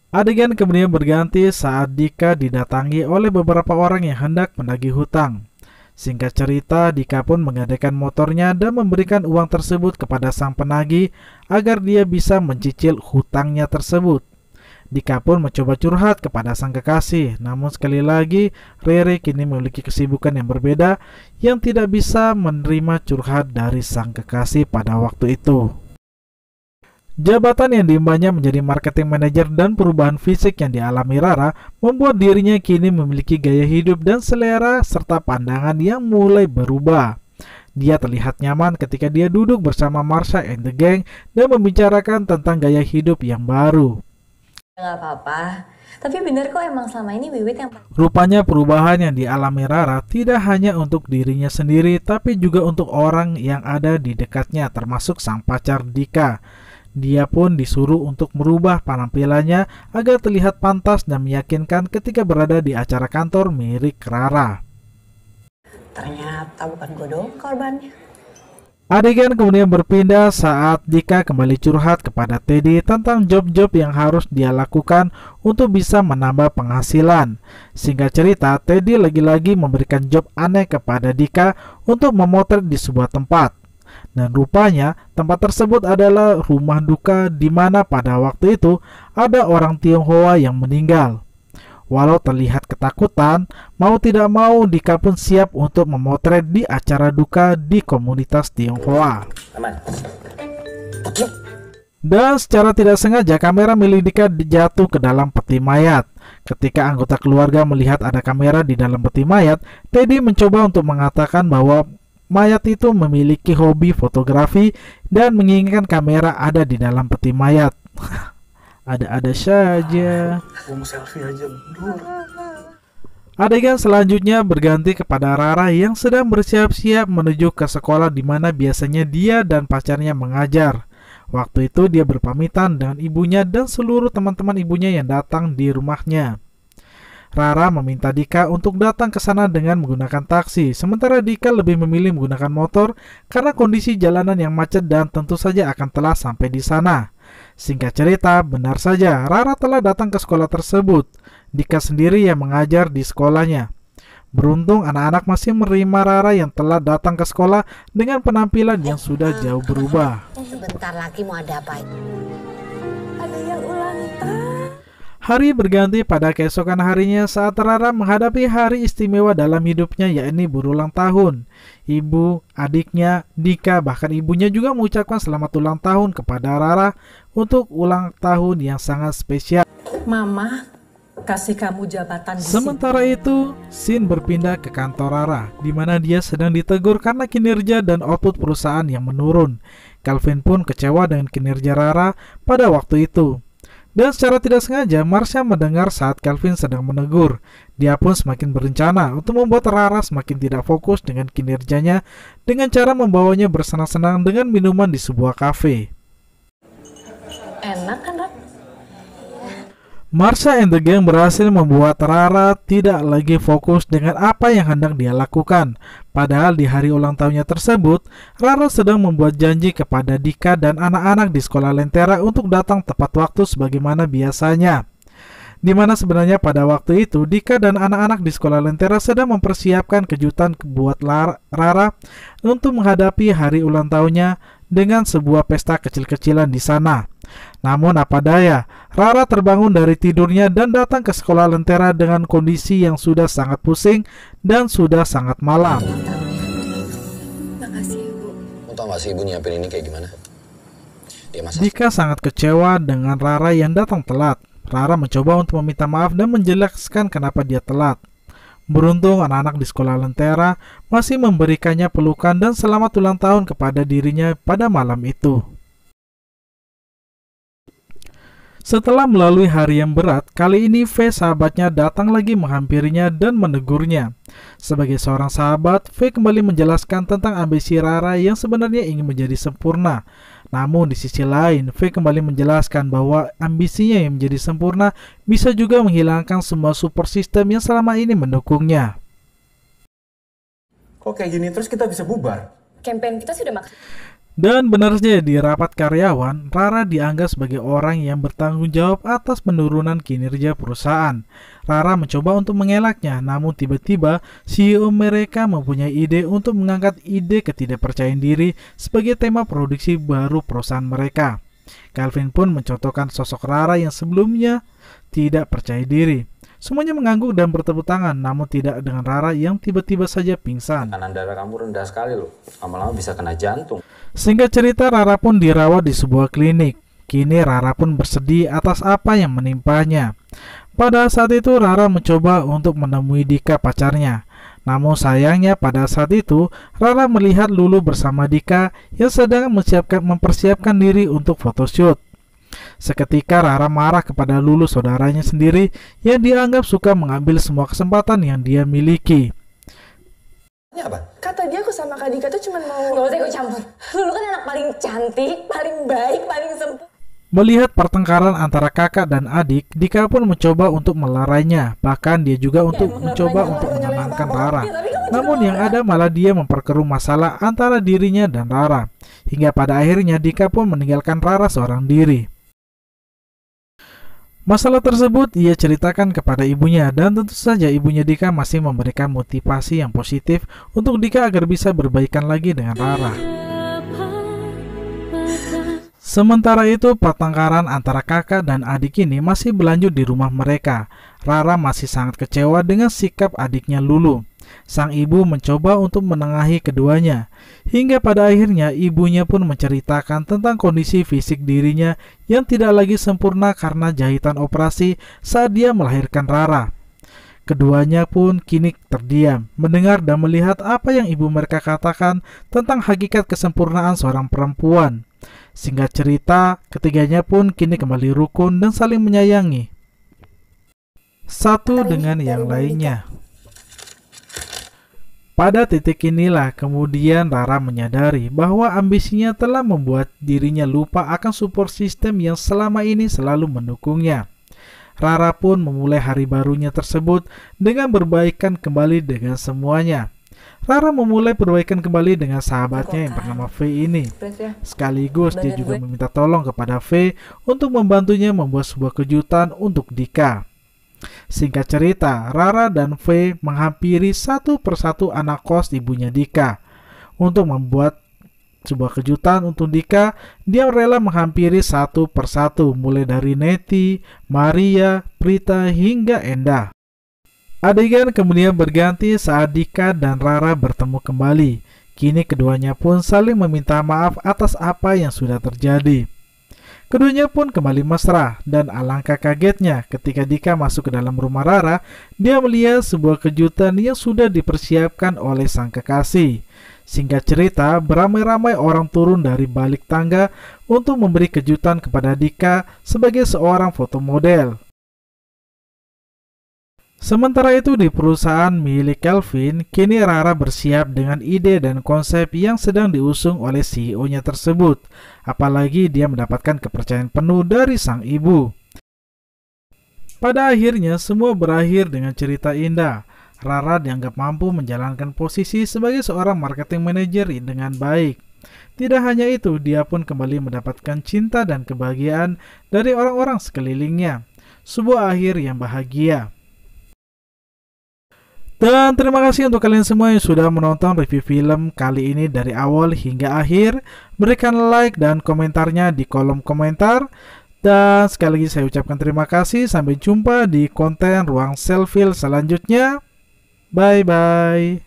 Adegan kemudian berganti saat Dika didatangi oleh beberapa orang yang hendak menagih hutang. Singkat cerita, Dika pun menggadaikan motornya dan memberikan uang tersebut kepada sang penagih agar dia bisa mencicil hutangnya tersebut. Dika pun mencoba curhat kepada sang kekasih, namun sekali lagi Rere kini memiliki kesibukan yang berbeda yang tidak bisa menerima curhat dari sang kekasih pada waktu itu. Jabatan yang diembannya menjadi marketing manager dan perubahan fisik yang dialami Rara membuat dirinya kini memiliki gaya hidup dan selera serta pandangan yang mulai berubah. Dia terlihat nyaman ketika dia duduk bersama Marsha and the Gang dan membicarakan tentang gaya hidup yang baru. Nggak apa-apa, tapi bener kok emang selama ini Wiwit yang... Rupanya perubahan yang dialami Rara tidak hanya untuk dirinya sendiri tapi juga untuk orang yang ada di dekatnya termasuk sang pacar Dika. Dia pun disuruh untuk merubah penampilannya agar terlihat pantas dan meyakinkan ketika berada di acara kantor milik Rara. Ternyata bukan gue dong korbannya. Adegan kemudian berpindah saat Dika kembali curhat kepada Teddy tentang job-job yang harus dia lakukan untuk bisa menambah penghasilan. Singkat cerita, Teddy lagi-lagi memberikan job aneh kepada Dika untuk memotret di sebuah tempat. Dan rupanya tempat tersebut adalah rumah duka di mana pada waktu itu ada orang Tionghoa yang meninggal. Walau terlihat ketakutan, mau tidak mau Dika pun siap untuk memotret di acara duka di komunitas Tionghoa. Dan secara tidak sengaja kamera milik Dika jatuh ke dalam peti mayat. Ketika anggota keluarga melihat ada kamera di dalam peti mayat, Teddy mencoba untuk mengatakan bahwa mayat itu memiliki hobi fotografi dan menginginkan kamera ada di dalam peti mayat. Ada-ada saja. Mau selfie aja, Adegan selanjutnya berganti kepada Rara yang sedang bersiap-siap menuju ke sekolah di mana biasanya dia dan pacarnya mengajar. Waktu itu dia berpamitan dengan ibunya dan seluruh teman-teman ibunya yang datang di rumahnya. Rara meminta Dika untuk datang ke sana dengan menggunakan taksi, sementara Dika lebih memilih menggunakan motor karena kondisi jalanan yang macet dan tentu saja akan telah sampai di sana. Singkat cerita, benar saja Rara telah datang ke sekolah tersebut. Dika sendiri yang mengajar di sekolahnya. Beruntung anak-anak masih menerima Rara yang telah datang ke sekolah dengan penampilan yang sudah jauh berubah. Sebentar lagi mau ada apa? Ada yang ulang tahun. Hari berganti pada keesokan harinya saat Rara menghadapi hari istimewa dalam hidupnya, yakni berulang tahun. Ibu, adiknya, Dika, bahkan ibunya juga mengucapkan selamat ulang tahun kepada Rara untuk ulang tahun yang sangat spesial. Mama kasih kamu jabatan di Sementara itu, scene berpindah ke kantor Rara, di mana dia sedang ditegur karena kinerja dan output perusahaan yang menurun. Calvin pun kecewa dengan kinerja Rara pada waktu itu. Dan secara tidak sengaja, Marsha mendengar saat Calvin sedang menegur. Dia pun semakin berencana untuk membuat Rara semakin tidak fokus dengan kinerjanya dengan cara membawanya bersenang-senang dengan minuman di sebuah kafe. enak kan, Rat? Marsha and the Gang berhasil membuat Rara tidak lagi fokus dengan apa yang hendak dia lakukan. Padahal di hari ulang tahunnya tersebut, Rara sedang membuat janji kepada Dika dan anak-anak di sekolah Lentera untuk datang tepat waktu sebagaimana biasanya. Di mana sebenarnya pada waktu itu Dika dan anak-anak di sekolah Lentera sedang mempersiapkan kejutan buat Rara untuk menghadapi hari ulang tahunnya dengan sebuah pesta kecil-kecilan di sana. Namun apa daya, Rara terbangun dari tidurnya dan datang ke sekolah Lentera dengan kondisi yang sudah sangat pusing dan sudah sangat malam. Makasih Ibu. Lo tau gak sih ibu nyiapin ini kayak gimana? Dia masak. Dika sangat kecewa dengan Rara yang datang telat. Rara mencoba untuk meminta maaf dan menjelaskan kenapa dia telat. Beruntung anak-anak di sekolah Lentera masih memberikannya pelukan dan selamat ulang tahun kepada dirinya pada malam itu. Setelah melalui hari yang berat, kali ini V sahabatnya datang lagi menghampirinya dan menegurnya. Sebagai seorang sahabat, V kembali menjelaskan tentang ambisi Rara yang sebenarnya ingin menjadi sempurna. Namun di sisi lain, V kembali menjelaskan bahwa ambisinya yang menjadi sempurna bisa juga menghilangkan semua support system yang selama ini mendukungnya. Kok kayak gini terus kita bisa bubar? Campaign kita sudah makan. Dan benar saja di rapat karyawan, Rara dianggap sebagai orang yang bertanggung jawab atas penurunan kinerja perusahaan. Rara mencoba untuk mengelaknya, namun tiba-tiba CEO mereka mempunyai ide untuk mengangkat ide ketidakpercayaan diri sebagai tema produksi baru perusahaan mereka. Calvin pun mencontohkan sosok Rara yang sebelumnya tidak percaya diri. Semuanya mengangguk dan bertepuk tangan, namun tidak dengan Rara yang tiba-tiba saja pingsan. Tekanan darah kamu rendah sekali loh. Lama-lama bisa kena jantung. Singkat cerita, Rara pun dirawat di sebuah klinik. Kini Rara pun bersedih atas apa yang menimpanya. Pada saat itu Rara mencoba untuk menemui Dika, pacarnya. Namun sayangnya pada saat itu Rara melihat Lulu bersama Dika yang sedang mempersiapkan diri untuk photoshoot. Seketika Rara marah kepada Lulu, saudaranya sendiri yang dianggap suka mengambil semua kesempatan yang dia miliki. Ini apa? Kata dia aku sama Kak Dika tuh cuma mau... Gak usah ikut campur. Lulu kan anak paling cantik, paling baik, paling sempurna. Melihat pertengkaran antara kakak dan adik, Dika pun mencoba untuk melarainya. Bahkan dia juga mencoba untuk menenangkan Rara. Namun yang ada malah dia memperkeruh masalah antara dirinya dan Rara. Hingga pada akhirnya Dika pun meninggalkan Rara seorang diri. Masalah tersebut ia ceritakan kepada ibunya, dan tentu saja ibunya Dika masih memberikan motivasi yang positif untuk Dika agar bisa berbaikan lagi dengan Rara. Sementara itu, pertengkaran antara kakak dan adik ini masih berlanjut di rumah mereka. Rara masih sangat kecewa dengan sikap adiknya Lulu. Sang ibu mencoba untuk menengahi keduanya, hingga pada akhirnya ibunya pun menceritakan tentang kondisi fisik dirinya yang tidak lagi sempurna karena jahitan operasi saat dia melahirkan Rara. Keduanya pun kini terdiam, mendengar dan melihat apa yang ibu mereka katakan tentang hakikat kesempurnaan seorang perempuan. Singkat cerita, ketiganya pun kini kembali rukun dan saling menyayangi satu dengan yang lainnya. Pada titik inilah kemudian Rara menyadari bahwa ambisinya telah membuat dirinya lupa akan support system yang selama ini selalu mendukungnya. Rara pun memulai hari barunya tersebut dengan berbaikan kembali dengan semuanya. Rara memulai perbaikan kembali dengan sahabatnya yang bernama V ini. Sekaligus dia juga meminta tolong kepada V untuk membantunya membuat sebuah kejutan untuk Dika. Singkat cerita, Rara dan V menghampiri satu persatu anak kos ibunya Dika. Untuk membuat sebuah kejutan untuk Dika, dia rela menghampiri satu persatu, mulai dari Neti, Maria, Prita, hingga Enda. Adegan kemudian berganti saat Dika dan Rara bertemu kembali. Kini keduanya pun saling meminta maaf atas apa yang sudah terjadi. Keduanya pun kembali mesra, dan alangkah kagetnya ketika Dika masuk ke dalam rumah Rara, dia melihat sebuah kejutan yang sudah dipersiapkan oleh sang kekasih. Singkat cerita, beramai-ramai orang turun dari balik tangga untuk memberi kejutan kepada Dika sebagai seorang fotomodel. Sementara itu di perusahaan milik Calvin, kini Rara bersiap dengan ide dan konsep yang sedang diusung oleh CEO-nya tersebut. Apalagi dia mendapatkan kepercayaan penuh dari sang ibu. Pada akhirnya semua berakhir dengan cerita indah. Rara dianggap mampu menjalankan posisi sebagai seorang marketing manager dengan baik. Tidak hanya itu, dia pun kembali mendapatkan cinta dan kebahagiaan dari orang-orang sekelilingnya. Sebuah akhir yang bahagia. Dan terima kasih untuk kalian semua yang sudah menonton review film kali ini dari awal hingga akhir. Berikan like dan komentarnya di kolom komentar. Dan sekali lagi saya ucapkan terima kasih. Sampai jumpa di konten Ruang Selfie selanjutnya. Bye bye.